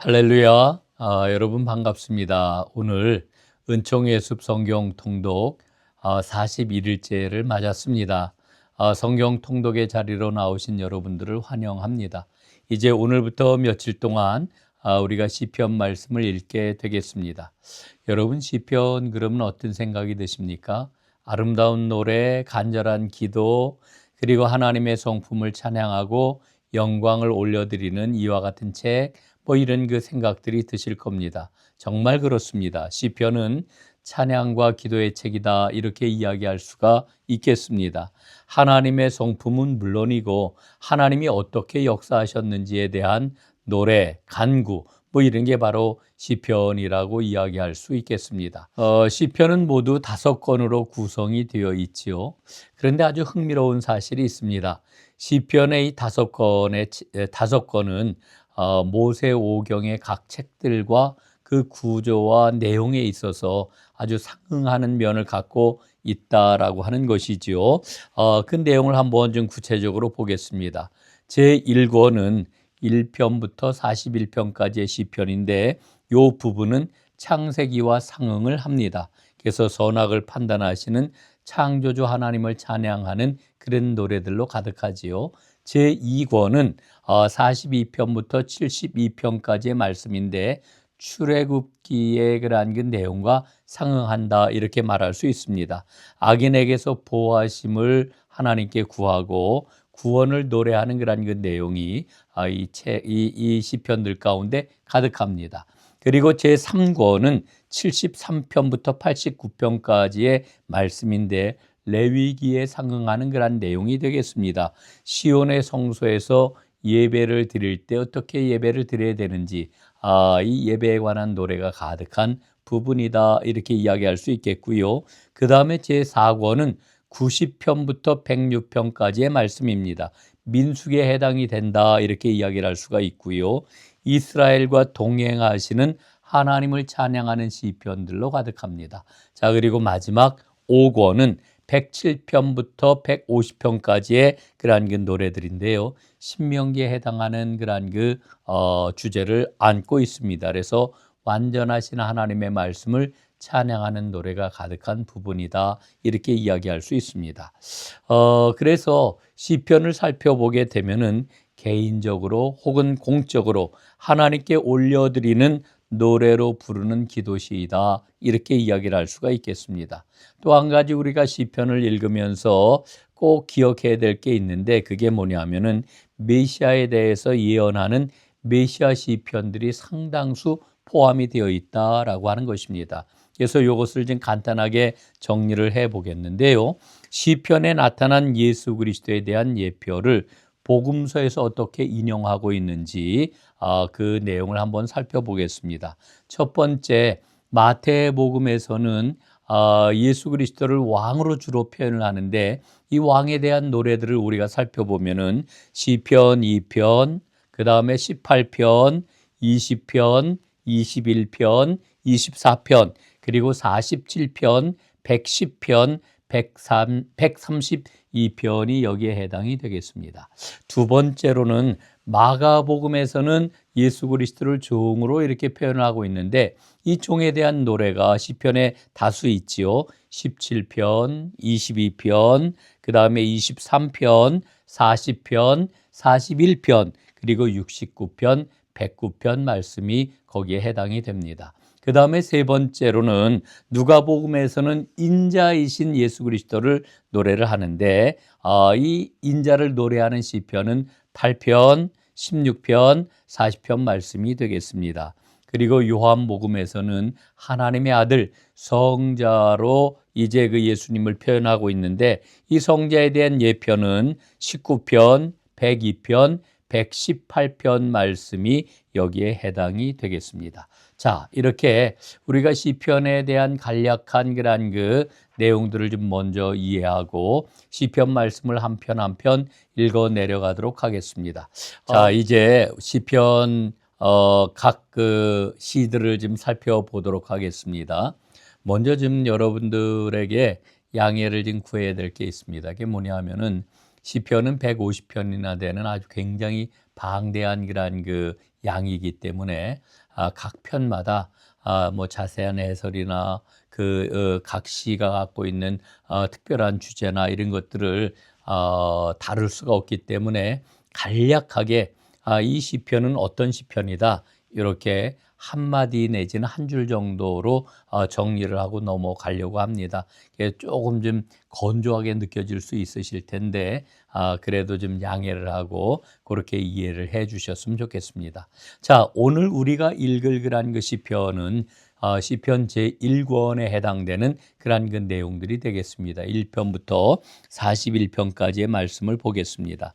할렐루야. 여러분 반갑습니다. 오늘 은총의 숲 성경 통독 41일째를 맞았습니다. 성경 통독의 자리로 나오신 여러분들을 환영합니다. 이제 오늘부터 며칠 동안 우리가 시편 말씀을 읽게 되겠습니다. 여러분 시편 그러면 어떤 생각이 드십니까? 아름다운 노래, 간절한 기도, 그리고 하나님의 성품을 찬양하고 영광을 올려드리는 이와 같은 책, 이런 그 생각들이 드실 겁니다. 정말 그렇습니다. 시편은 찬양과 기도의 책이다, 이렇게 이야기할 수가 있겠습니다. 하나님의 성품은 물론이고 하나님이 어떻게 역사하셨는지에 대한 노래, 간구, 이런 게 바로 시편이라고 이야기할 수 있겠습니다. 시편은 모두 5권으로 구성이 되어 있지요. 그런데 아주 흥미로운 사실이 있습니다. 시편의 이 5권은 모세오경의 각 책들과 그 구조와 내용에 있어서 아주 상응하는 면을 갖고 있다라고 하는 것이지요. 그 내용을 한번 좀 구체적으로 보겠습니다. 제1권은 1편부터 41편까지의 시편인데 이 부분은 창세기와 상응을 합니다. 그래서 선악을 판단하시는 창조주 하나님을 찬양하는 그런 노래들로 가득하지요. 제2권은 42편부터 72편까지의 말씀인데 출애굽기의 그러한 그 내용과 상응한다, 이렇게 말할 수 있습니다. 악인에게서 보호하심을 하나님께 구하고 구원을 노래하는 그러한 그 내용이 이 시편들 가운데 가득합니다. 그리고 제3권은 73편부터 89편까지의 말씀인데 레위기에 상응하는 그런 내용이 되겠습니다. 시온의 성소에서 예배를 드릴 때 어떻게 예배를 드려야 되는지, 이 예배에 관한 노래가 가득한 부분이다, 이렇게 이야기할 수 있겠고요. 그 다음에 제4권은 90편부터 106편까지의 말씀입니다. 민수기에 해당이 된다, 이렇게 이야기를 할 수가 있고요. 이스라엘과 동행하시는 하나님을 찬양하는 시편들로 가득합니다. 자, 그리고 마지막 5권은 107편부터 150편까지의 그러한 그 노래들인데요. 신명기에 해당하는 그러한 그 주제를 안고 있습니다. 그래서 완전하신 하나님의 말씀을 찬양하는 노래가 가득한 부분이다, 이렇게 이야기할 수 있습니다. 그래서 시편을 살펴보게 되면은 개인적으로 혹은 공적으로 하나님께 올려드리는 노래로 부르는 기도시이다, 이렇게 이야기를 할 수가 있겠습니다. 또 한 가지 우리가 시편을 읽으면서 꼭 기억해야 될 게 있는데 그게 뭐냐면은 메시아에 대해서 예언하는 메시아 시편들이 상당수 포함이 되어 있다라고 하는 것입니다. 그래서 이것을 좀 간단하게 정리를 해 보겠는데요. 시편에 나타난 예수 그리스도에 대한 예표를 복음서에서 어떻게 인용하고 있는지 그 내용을 한번 살펴보겠습니다. 첫 번째, 마태복음에서는 예수 그리스도를 왕으로 주로 표현을 하는데 이 왕에 대한 노래들을 우리가 살펴보면은 시편 2편, 그 다음에 18편, 20편, 21편, 24편, 그리고 47편, 110편, 132편이 여기에 해당이 되겠습니다. 두 번째로는 마가복음에서는 예수 그리스도를 종으로 이렇게 표현을 하고 있는데 이 종에 대한 노래가 시편에 다수 있지요. 17편, 22편, 그 다음에 23편, 40편, 41편, 그리고 69편, 109편 말씀이 거기에 해당이 됩니다. 그 다음에 세 번째로는 누가복음에서는 인자이신 예수 그리스도를 노래를 하는데 이 인자를 노래하는 시편은 8편, 16편, 40편 말씀이 되겠습니다. 그리고 요한복음에서는 하나님의 아들 성자로 이제 그 예수님을 표현하고 있는데 이 성자에 대한 예표는 19편, 102편, 118편 말씀이 여기에 해당이 되겠습니다. 자, 이렇게 우리가 시편에 대한 간략한 그런 그 내용들을 좀 먼저 이해하고 시편 말씀을 한 편 한 편 읽어 내려가도록 하겠습니다. 자, 이제 시편 각 그 시들을 좀 살펴보도록 하겠습니다. 먼저 좀 여러분들에게 양해를 좀 구해야 될 게 있습니다. 그게 뭐냐 하면은 시편은 150편이나 되는 아주 굉장히 방대한 그런 그 양이기 때문에 각 편마다 뭐 자세한 해설이나 각 시가 갖고 있는 특별한 주제나 이런 것들을 다룰 수가 없기 때문에 간략하게 이 시편은 어떤 시편이다 이렇게 한마디 내지는 한 줄 정도로 정리를 하고 넘어가려고 합니다. 조금 좀 건조하게 느껴질 수 있으실 텐데 그래도 좀 양해를 하고 그렇게 이해를 해 주셨으면 좋겠습니다. 자, 오늘 우리가 읽을 그런 그 시편은 시편 제1권에 해당되는 그런 그 내용들이 되겠습니다. 1편부터 41편까지의 말씀을 보겠습니다.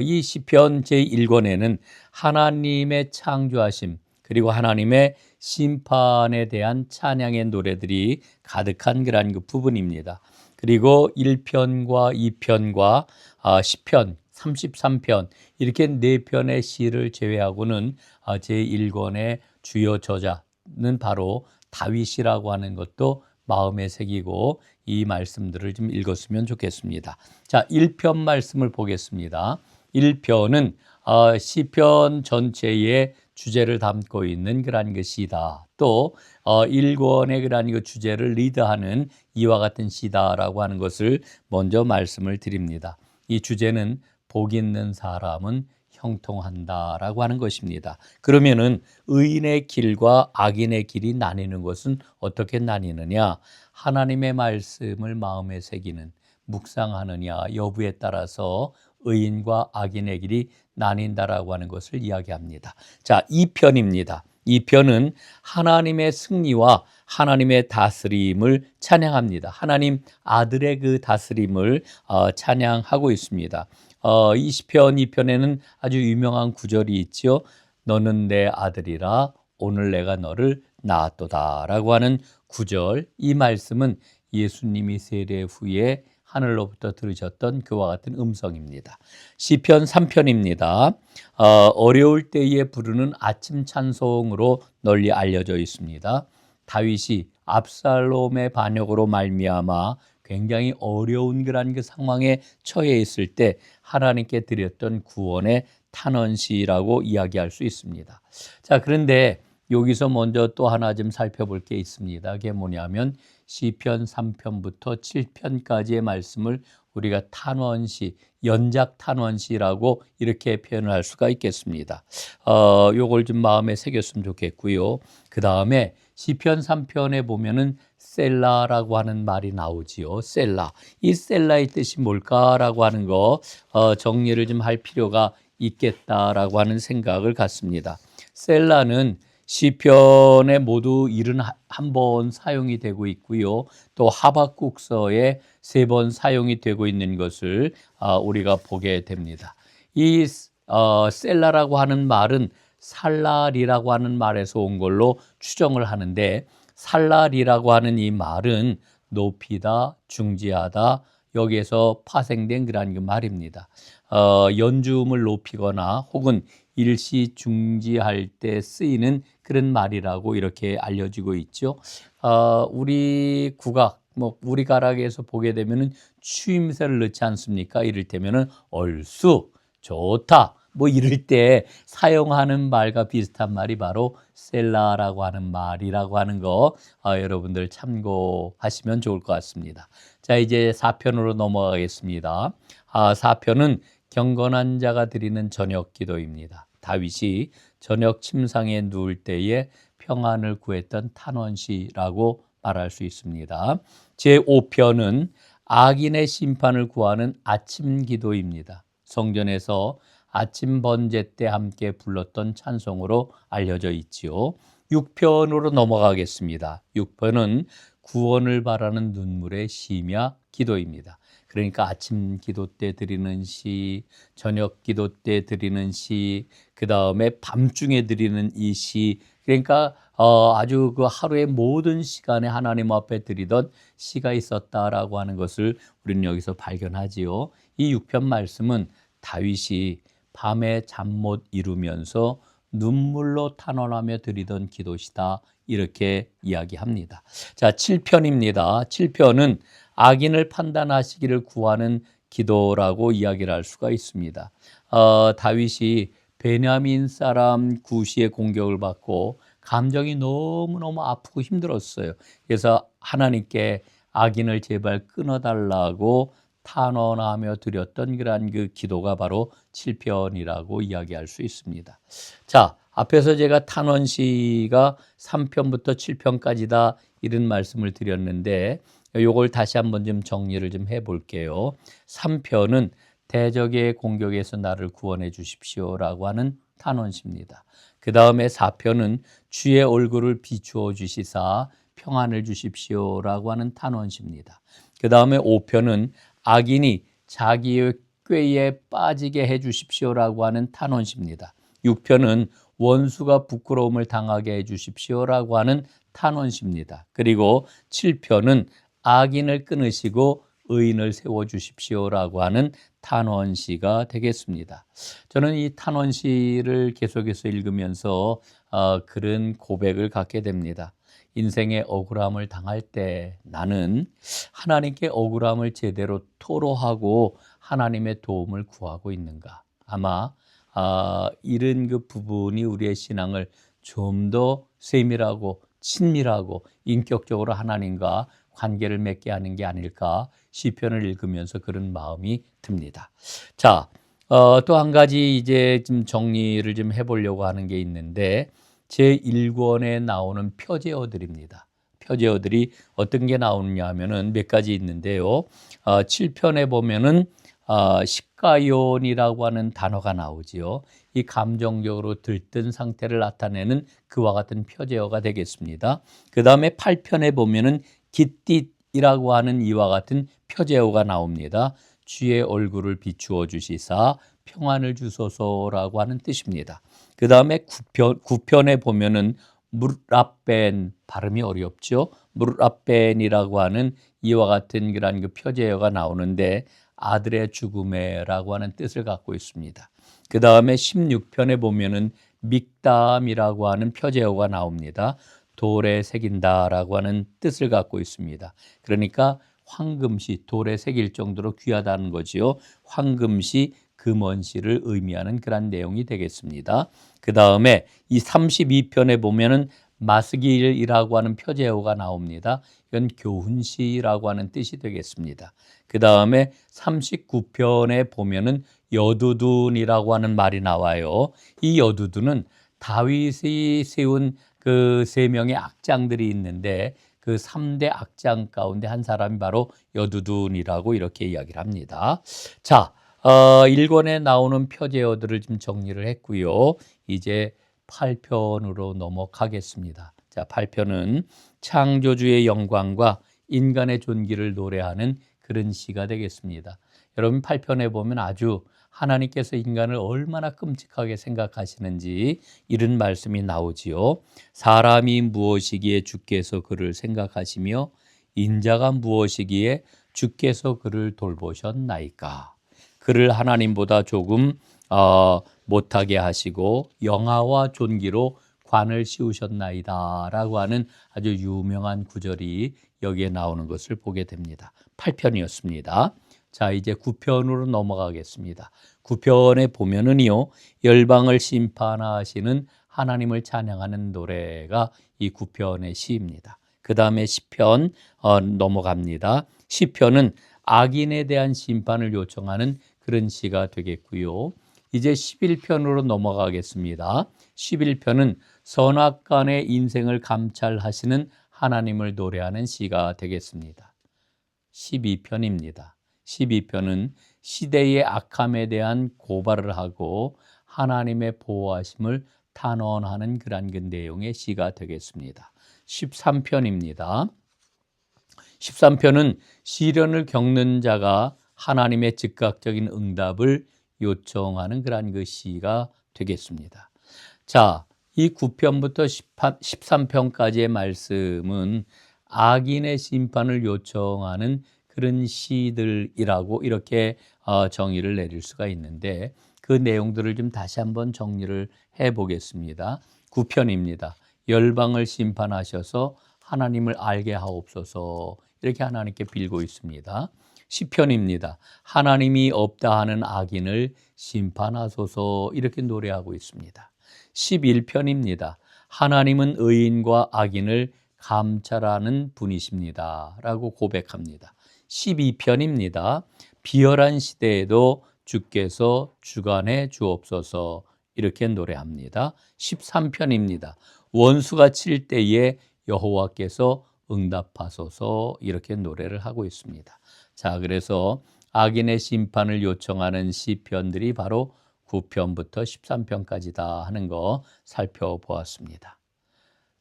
이 시편 제1권에는 하나님의 창조하심 그리고 하나님의 심판에 대한 찬양의 노래들이 가득한 그런 그 부분입니다. 그리고 1편과 2편과 10편, 33편 이렇게 4편의 시를 제외하고는 제1권의 주요 저자는 바로 다윗이라고 하는 것도 마음에 새기고 이 말씀들을 좀 읽었으면 좋겠습니다. 자, 1편 말씀을 보겠습니다. 1편은 시편 전체의 주제를 담고 있는 그런 것이다. 또 1권의 그런 그 주제를 리드하는 이와 같은 시다라고 하는 것을 먼저 말씀을 드립니다. 이 주제는 복 있는 사람은 형통한다라고 하는 것입니다. 그러면은 의인의 길과 악인의 길이 나뉘는 것은 어떻게 나뉘느냐? 하나님의 말씀을 마음에 새기는 묵상하느냐 여부에 따라서 의인과 악인의 길이 나뉜다라고 하는 것을 이야기합니다. 자, 2편입니다. 2편은 하나님의 승리와 하나님의 다스림을 찬양합니다. 하나님 아들의 그 다스림을 찬양하고 있습니다. 20편 2편에는 아주 유명한 구절이 있죠. 너는 내 아들이라 오늘 내가 너를 낳았도다 라고 하는 구절. 이 말씀은 예수님이 세례 후에 하늘로부터 들으셨던 그와 같은 음성입니다. 시편 3편입니다. 어려울 때에 부르는 아침 찬송으로 널리 알려져 있습니다. 다윗이 압살롬의 반역으로 말미암아 굉장히 어려운 그런 그 상황에 처해 있을 때 하나님께 드렸던 구원의 탄원시라고 이야기할 수 있습니다. 자, 그런데 여기서 먼저 또 하나 좀 살펴볼 게 있습니다. 그게 뭐냐면 시편 3편부터 7편까지의 말씀을 우리가 탄원시, 연작 탄원시라고 이렇게 표현을 할 수가 있겠습니다. 요걸 좀 마음에 새겼으면 좋겠고요. 그 다음에 시편 3편에 보면은 셀라라고 하는 말이 나오지요. 셀라. 이 셀라의 뜻이 뭘까라고 하는 거 정리를 좀 할 필요가 있겠다라고 하는 생각을 갖습니다. 셀라는 시편에 모두 71번 사용이 되고 있고요. 또 하박국서에 3번 사용이 되고 있는 것을 우리가 보게 됩니다. 이 셀라라고 하는 말은 살랄이라고 하는 말에서 온 걸로 추정을 하는데 살랄이라고 하는 이 말은 높이다, 중지하다 여기에서 파생된 그런 그 말입니다. 연주음을 높이거나 혹은 일시중지할 때 쓰이는 그런 말이라고 이렇게 알려지고 있죠. 우리 국악, 우리 가락에서 보게 되면은 추임새를 넣지 않습니까? 이를테면은 얼쑤, 좋다, 이럴 때 사용하는 말과 비슷한 말이 바로 셀라라고 하는 말이라고 하는 거 여러분들 참고하시면 좋을 것 같습니다. 자, 이제 4편으로 넘어가겠습니다. 4편은 경건한 자가 드리는 저녁 기도입니다. 다윗이 저녁 침상에 누울 때에 평안을 구했던 탄원시라고 말할 수 있습니다. 제5편은 악인의 심판을 구하는 아침 기도입니다. 성전에서 아침 번제 때 함께 불렀던 찬송으로 알려져 있지요. 6편으로 넘어가겠습니다. 6편은 구원을 바라는 눈물의 시며 기도입니다. 그러니까 아침 기도 때 드리는 시, 저녁 기도 때 드리는 시, 그 다음에 밤중에 드리는 이 시, 그러니까 아주 그 하루의 모든 시간에 하나님 앞에 드리던 시가 있었다라고 하는 것을 우리는 여기서 발견하지요. 이 6편 말씀은 다윗이 밤에 잠 못 이루면서 눈물로 탄원하며 드리던 기도시다 이렇게 이야기합니다. 자, 7편입니다. 7편은 악인을 판단하시기를 구하는 기도라고 이야기를 할 수가 있습니다. 다윗이 베냐민 사람 구시의 공격을 받고 감정이 너무너무 아프고 힘들었어요. 그래서 하나님께 악인을 제발 끊어달라고 탄원하며 드렸던 그러한 그 기도가 바로 7편이라고 이야기할 수 있습니다. 자, 앞에서 제가 탄원시가 3편부터 7편까지다 이런 말씀을 드렸는데 요걸 다시 한번 좀 정리를 좀 해볼게요. 3편은 대적의 공격에서 나를 구원해 주십시오라고 하는 탄원시입니다. 그 다음에 4편은 주의 얼굴을 비추어 주시사 평안을 주십시오라고 하는 탄원시입니다. 그 다음에 5편은 악인이 자기의 꾀에 빠지게 해 주십시오라고 하는 탄원시입니다. 6편은 원수가 부끄러움을 당하게 해 주십시오라고 하는 탄원시입니다. 그리고 7편은 악인을 끊으시고 의인을 세워주십시오라고 하는 탄원시가 되겠습니다. 저는 이 탄원시를 계속해서 읽으면서 그런 고백을 갖게 됩니다. 인생의 억울함을 당할 때 나는 하나님께 억울함을 제대로 토로하고 하나님의 도움을 구하고 있는가? 아마 이런 그 부분이 우리의 신앙을 좀 더 세밀하고 친밀하고 인격적으로 하나님과 관계를 맺게 하는 게 아닐까 시편을 읽으면서 그런 마음이 듭니다. 자, 또 한 가지 이제 좀 정리를 좀 해보려고 하는 게 있는데 제1권에 나오는 표제어들입니다. 표제어들이 어떤 게 나오느냐 하면은 몇 가지 있는데요. 7편에 보면은 식가요이라고 하는 단어가 나오지요. 이 감정적으로 들뜬 상태를 나타내는 그와 같은 표제어가 되겠습니다. 그 다음에 8편에 보면은 깃딧이라고 하는 이와 같은 표제어가 나옵니다. 주의 얼굴을 비추어 주시사 평안을 주소서라고 하는 뜻입니다. 그 다음에 9편에 보면은 무라벤, 발음이 어렵죠. 무라벤이라고 하는 이와 같은 그런 그 표제어가 나오는데 아들의 죽음에라고 하는 뜻을 갖고 있습니다. 그 다음에 16편에 보면은 믹담이라고 하는 표제어가 나옵니다. 돌에 새긴다라고 하는 뜻을 갖고 있습니다. 그러니까 황금시, 돌에 새길 정도로 귀하다는 거지요. 황금시, 금원시를 의미하는 그런 내용이 되겠습니다. 그 다음에 이 32편에 보면은 마스길이라고 하는 표제어가 나옵니다. 이건 교훈시라고 하는 뜻이 되겠습니다. 그 다음에 39편에 보면은 여두둔이라고 하는 말이 나와요. 이 여두둔은 다윗이 세운 그 세 명의 악장들이 있는데 그 3대 악장 가운데 한 사람이 바로 여두둔이라고 이렇게 이야기를 합니다. 자, 1권에 나오는 표제어들을 좀 정리를 했고요. 이제 8편으로 넘어가겠습니다. 자, 8편은 창조주의 영광과 인간의 존귀를 노래하는 그런 시가 되겠습니다. 여러분 8편에 보면 아주 하나님께서 인간을 얼마나 끔찍하게 생각하시는지 이런 말씀이 나오지요. 사람이 무엇이기에 주께서 그를 생각하시며 인자가 무엇이기에 주께서 그를 돌보셨나이까. 그를 하나님보다 조금 못하게 하시고 영화와 존귀로 관을 씌우셨나이다 라고 하는 아주 유명한 구절이 여기에 나오는 것을 보게 됩니다. 8편이었습니다. 자, 이제 9편으로 넘어가겠습니다. 9편에 보면은요, 열방을 심판하시는 하나님을 찬양하는 노래가 이 9편의 시입니다. 그 다음에 10편 넘어갑니다. 10편은 악인에 대한 심판을 요청하는 그런 시가 되겠고요. 이제 11편으로 넘어가겠습니다. 11편은 선악간의 인생을 감찰하시는 하나님을 노래하는 시가 되겠습니다. 12편입니다. 12편은 시대의 악함에 대한 고발을 하고 하나님의 보호하심을 탄원하는 그런 그 내용의 시가 되겠습니다. 13편입니다. 13편은 시련을 겪는 자가 하나님의 즉각적인 응답을 요청하는 그러한 그 시가 되겠습니다. 자, 이 9편부터 13편까지의 말씀은 악인의 심판을 요청하는 그런 시들이라고 이렇게 정의를 내릴 수가 있는데 그 내용들을 좀 다시 한번 정리를 해보겠습니다. 9편입니다. 열방을 심판하셔서 하나님을 알게 하옵소서 이렇게 하나님께 빌고 있습니다. 시편입니다. 하나님이 없다 하는 악인을 심판하소서 이렇게 노래하고 있습니다. 11편입니다. 하나님은 의인과 악인을 감찰하는 분이십니다 라고 고백합니다. 12편입니다. 비열한 시대에도 주께서 주관해 주옵소서 이렇게 노래합니다. 13편입니다. 원수가 칠 때에 여호와께서 응답하소서 이렇게 노래를 하고 있습니다. 자, 그래서 악인의 심판을 요청하는 시편들이 바로 9편부터 13편까지다 하는 거 살펴보았습니다.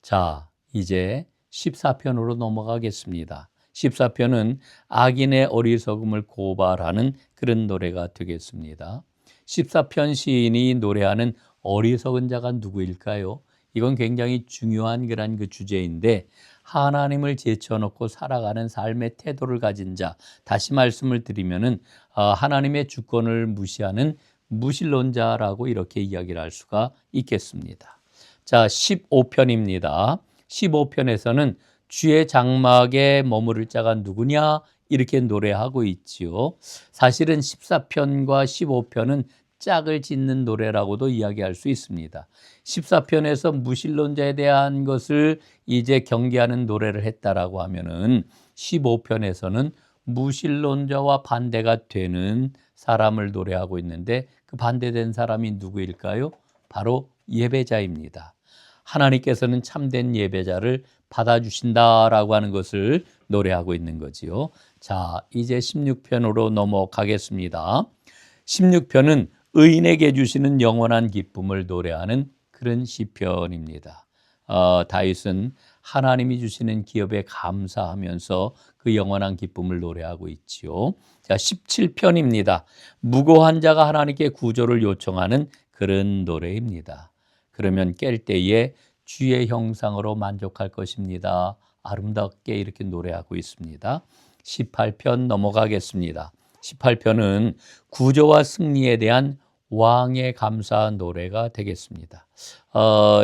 자, 이제 14편으로 넘어가겠습니다. 14편은 악인의 어리석음을 고발하는 그런 노래가 되겠습니다. 14편 시인이 노래하는 어리석은 자가 누구일까요? 이건 굉장히 중요한 그런 그 주제인데 하나님을 제쳐놓고 살아가는 삶의 태도를 가진 자, 다시 말씀을 드리면은 하나님의 주권을 무시하는 무신론자라고 이렇게 이야기를 할 수가 있겠습니다. 자, 15편입니다. 15편에서는 주의 장막에 머무를 자가 누구냐 이렇게 노래하고 있지요. 사실은 14편과 15편은 짝을 짓는 노래라고도 이야기할 수 있습니다. 14편에서 무신론자에 대한 것을 이제 경계하는 노래를 했다라고 하면은 15편에서는 무신론자와 반대가 되는 사람을 노래하고 있는데 그 반대된 사람이 누구일까요? 바로 예배자입니다. 하나님께서는 참된 예배자를 받아주신다라고 하는 것을 노래하고 있는 거지요. 자, 이제 16편으로 넘어가겠습니다. 16편은 의인에게 주시는 영원한 기쁨을 노래하는 그런 시편입니다. 다윗은 하나님이 주시는 기업에 감사하면서 그 영원한 기쁨을 노래하고 있지요. 자, 17편입니다. 무고한 자가 하나님께 구조를 요청하는 그런 노래입니다. 그러면 깰 때에 주의 형상으로 만족할 것입니다. 아름답게 이렇게 노래하고 있습니다. 18편 넘어가겠습니다. 18편은 구조와 승리에 대한 왕의 감사 노래가 되겠습니다.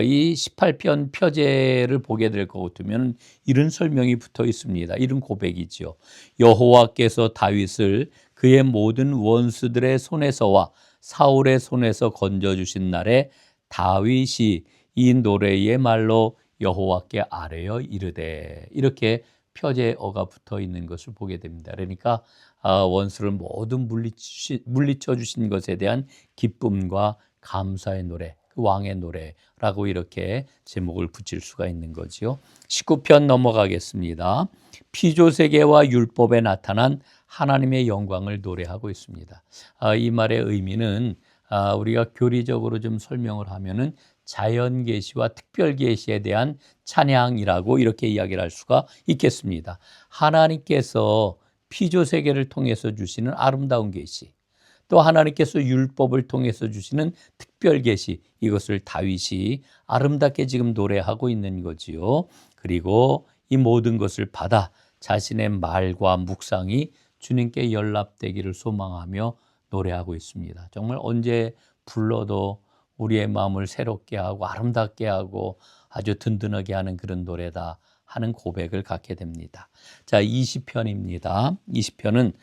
이 18편 표제를 보게 될 것 같으면 이런 설명이 붙어 있습니다. 이런 고백이지요. 여호와께서 다윗을 그의 모든 원수들의 손에서와 사울의 손에서 건져주신 날에 다윗이 이 노래의 말로 여호와께 아뢰어 이르되 이렇게 표제어가 붙어 있는 것을 보게 됩니다. 그러니까 원수를 모두 물리쳐 주신 것에 대한 기쁨과 감사의 노래, 그 왕의 노래라고 이렇게 제목을 붙일 수가 있는 거지요. 19편 넘어가겠습니다. 피조세계와 율법에 나타난 하나님의 영광을 노래하고 있습니다. 이 말의 의미는 우리가 교리적으로 좀 설명을 하면은 자연 계시와 특별 계시에 대한 찬양이라고 이렇게 이야기를 할 수가 있겠습니다. 하나님께서 피조 세계를 통해서 주시는 아름다운 계시, 또 하나님께서 율법을 통해서 주시는 특별 계시, 이것을 다윗이 아름답게 지금 노래하고 있는 거지요. 그리고 이 모든 것을 받아 자신의 말과 묵상이 주님께 연락되기를 소망하며 노래하고 있습니다. 정말 언제 불러도 우리의 마음을 새롭게 하고 아름답게 하고 아주 든든하게 하는 그런 노래다 하는 고백을 갖게 됩니다. 자, 20편입니다. 20편은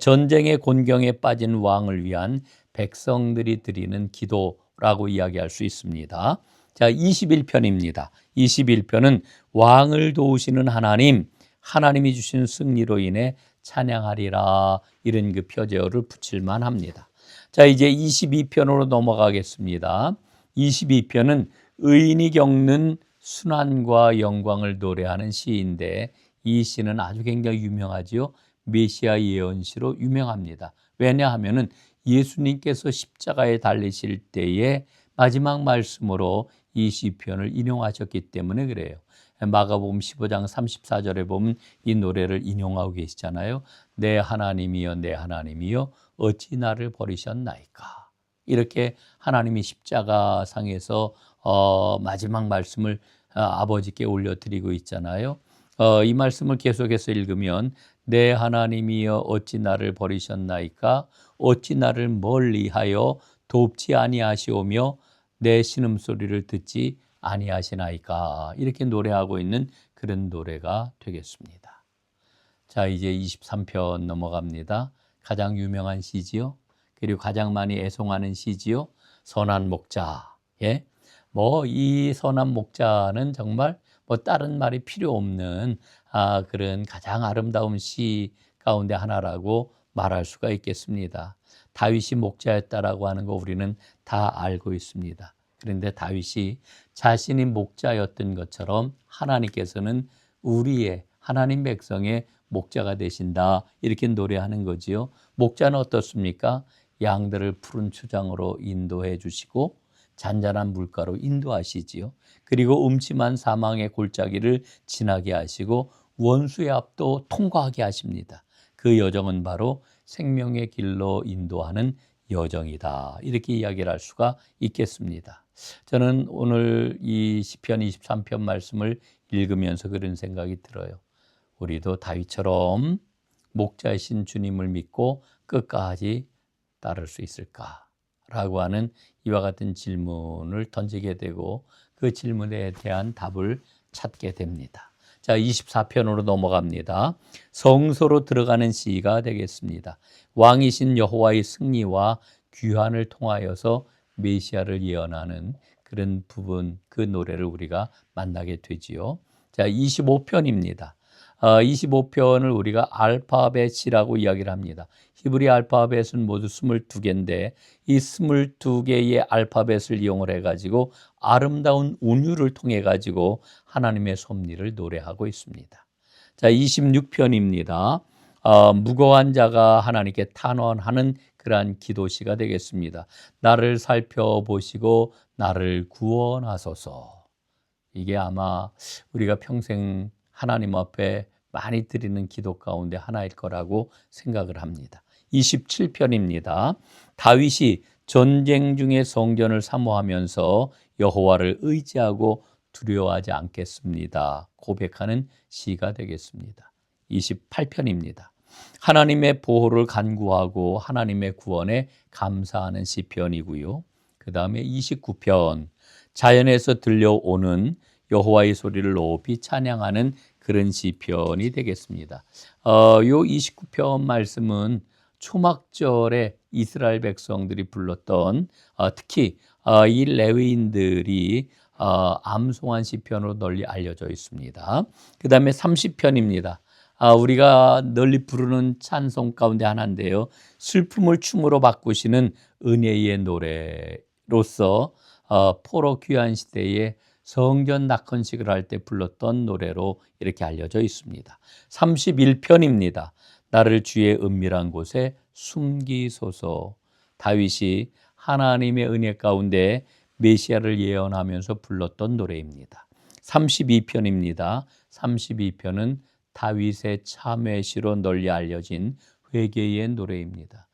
전쟁의 곤경에 빠진 왕을 위한 백성들이 드리는 기도라고 이야기할 수 있습니다. 자, 21편입니다. 21편은 왕을 도우시는 하나님이 주신 승리로 인해 찬양하리라 이런 그 표제어를 붙일만 합니다. 자, 이제 22편으로 넘어가겠습니다. 22편은 의인이 겪는 순환과 영광을 노래하는 시인데 이 시는 아주 굉장히 유명하지요. 메시아 예언시로 유명합니다. 왜냐하면은 예수님께서 십자가에 달리실 때의 마지막 말씀으로 이 시편을 인용하셨기 때문에 그래요. 마가복음 15장 34절에 보면 이 노래를 인용하고 계시잖아요. 내 하나님이여 내 하나님이여 어찌 나를 버리셨나이까. 이렇게 하나님이 십자가 상에서 마지막 말씀을 아버지께 올려드리고 있잖아요. 이 말씀을 계속해서 읽으면 내 하나님이여 어찌 나를 버리셨나이까. 어찌 나를 멀리하여 돕지 아니하시오며 내 신음소리를 듣지 아니하시나이까. 이렇게 노래하고 있는 그런 노래가 되겠습니다. 자, 이제 23편 넘어갑니다. 가장 유명한 시지요. 그리고 가장 많이 애송하는 시지요. 선한 목자. 예. 이 선한 목자는 정말 다른 말이 필요 없는 그런 가장 아름다운 시 가운데 하나라고 말할 수가 있겠습니다. 다윗이 목자였다라고 하는 거 우리는 다 알고 있습니다. 그런데 다윗이 자신이 목자였던 것처럼 하나님께서는 우리의 하나님 백성의 목자가 되신다 이렇게 노래하는 거지요. 목자는 어떻습니까? 양들을 푸른 초장으로 인도해 주시고 잔잔한 물가로 인도하시지요. 그리고 음침한 사망의 골짜기를 지나게 하시고 원수의 앞도 통과하게 하십니다. 그 여정은 바로 생명의 길로 인도하는 여정이다. 이렇게 이야기를 할 수가 있겠습니다. 저는 오늘 이 시편 23편 말씀을 읽으면서 그런 생각이 들어요. 우리도 다윗처럼 목자이신 주님을 믿고 끝까지 따를 수 있을까라고 하는 이와 같은 질문을 던지게 되고 그 질문에 대한 답을 찾게 됩니다. 자, 24편으로 넘어갑니다. 성소로 들어가는 시가 되겠습니다. 왕이신 여호와의 승리와 귀환을 통하여서 메시아를 예언하는 그런 부분, 그 노래를 우리가 만나게 되지요. 자, 25편입니다. 25편을 우리가 알파벳이라고 이야기를 합니다. 히브리 알파벳은 모두 22개인데 이 22개의 알파벳을 이용을 해가지고 아름다운 운율을 통해 가지고 하나님의 섭리를 노래하고 있습니다. 자, 26편입니다. 무거운 자가 하나님께 탄원하는 그러한 기도시가 되겠습니다. 나를 살펴보시고 나를 구원하소서. 이게 아마 우리가 평생 하나님 앞에 많이 드리는 기도 가운데 하나일 거라고 생각을 합니다. 27편입니다. 다윗이 전쟁 중에 성전을 사모하면서 여호와를 의지하고 두려워하지 않겠습니다. 고백하는 시가 되겠습니다. 28편입니다. 하나님의 보호를 간구하고 하나님의 구원에 감사하는 시편이고요. 그 다음에 29편, 자연에서 들려오는 여호와의 소리를 높이 찬양하는 그런 시편이 되겠습니다. 요 29편 말씀은 초막절에 이스라엘 백성들이 불렀던 특히 이 레위인들이 암송한 시편으로 널리 알려져 있습니다. 그 다음에 30편입니다. 우리가 널리 부르는 찬송 가운데 하나인데요. 슬픔을 춤으로 바꾸시는 은혜의 노래로서 포로 귀환 시대에 성전 낙헌식을 할 때 불렀던 노래로 이렇게 알려져 있습니다. 31편입니다. 나를 주의 은밀한 곳에 숨기소서. 다윗이 하나님의 은혜 가운데 메시아를 예언하면서 불렀던 노래입니다. 32편입니다. 32편은 다윗의 참회시로 널리 알려진 회개의 노래입니다.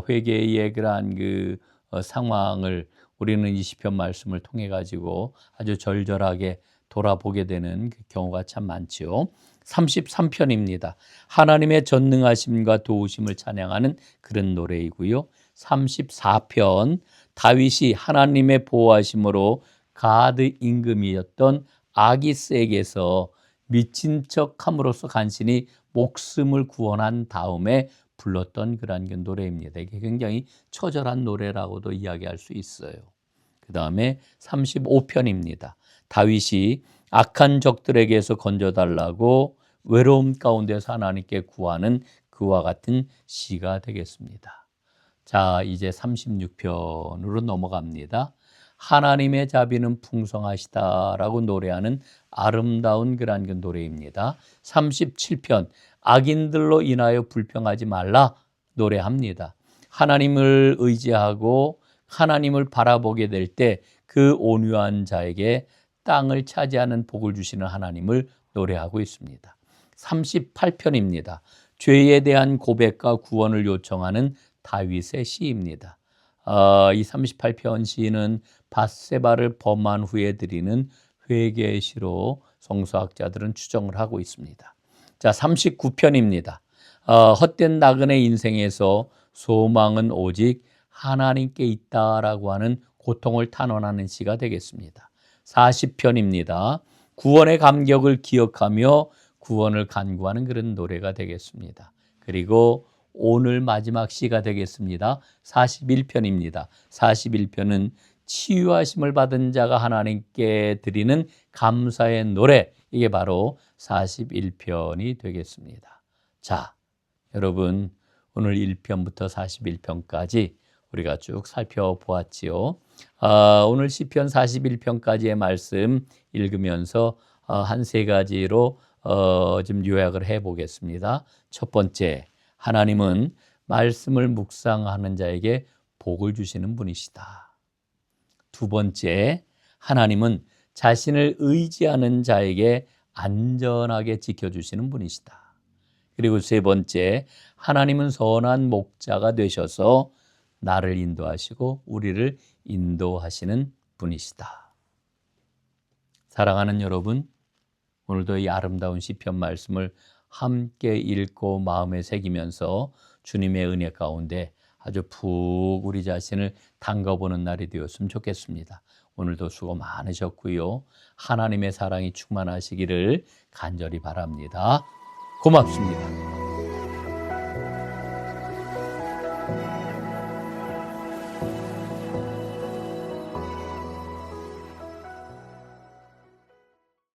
회개의 그러한 상황을 우리는 이 시편 말씀을 통해 가지고 아주 절절하게 돌아보게 되는 그 경우가 참 많지요. 33편입니다. 하나님의 전능하심과 도우심을 찬양하는 그런 노래이고요. 34편, 다윗이 하나님의 보호하심으로 가드 임금이었던 아기스에게서 미친 척함으로써 간신히 목숨을 구원한 다음에 불렀던 그런 노래입니다. 이게 굉장히 처절한 노래라고도 이야기할 수 있어요. 그 다음에 35편입니다. 다윗이 악한 적들에게서 건져달라고 외로움 가운데서 하나님께 구하는 그와 같은 시가 되겠습니다. 자, 이제 36편으로 넘어갑니다. 하나님의 자비는 풍성하시다라고 노래하는 아름다운 그런 노래입니다. 37편, 악인들로 인하여 불평하지 말라 노래합니다. 하나님을 의지하고 하나님을 바라보게 될 때 그 온유한 자에게 땅을 차지하는 복을 주시는 하나님을 노래하고 있습니다. 38편입니다. 죄에 대한 고백과 구원을 요청하는 다윗의 시입니다. 이 38편 시는 밧세바를 범한 후에 드리는 회개의 시로 성서학자들은 추정을 하고 있습니다. 자, 39편입니다. 헛된 나그네 인생에서 소망은 오직 하나님께 있다라고 하는 고통을 탄원하는 시가 되겠습니다. 40편입니다. 구원의 감격을 기억하며 구원을 간구하는 그런 노래가 되겠습니다. 그리고 오늘 마지막 시가 되겠습니다. 41편입니다. 41편은 치유하심을 받은 자가 하나님께 드리는 감사의 노래, 이게 바로 41편이 되겠습니다. 자, 여러분, 오늘 1편부터 41편까지 우리가 쭉 살펴보았지요. 오늘 시편 41편까지의 말씀 읽으면서 한 세 가지로 좀 요약을 해보겠습니다. 첫 번째, 하나님은 말씀을 묵상하는 자에게 복을 주시는 분이시다. 두 번째, 하나님은 자신을 의지하는 자에게 안전하게 지켜주시는 분이시다. 그리고 세 번째, 하나님은 선한 목자가 되셔서 나를 인도하시고 우리를 인도하시는 분이시다. 사랑하는 여러분, 오늘도 이 아름다운 시편 말씀을 함께 읽고 마음에 새기면서 주님의 은혜 가운데 아주 푹 우리 자신을 담가보는 날이 되었으면 좋겠습니다. 오늘도 수고 많으셨고요. 하나님의 사랑이 충만하시기를 간절히 바랍니다. 고맙습니다.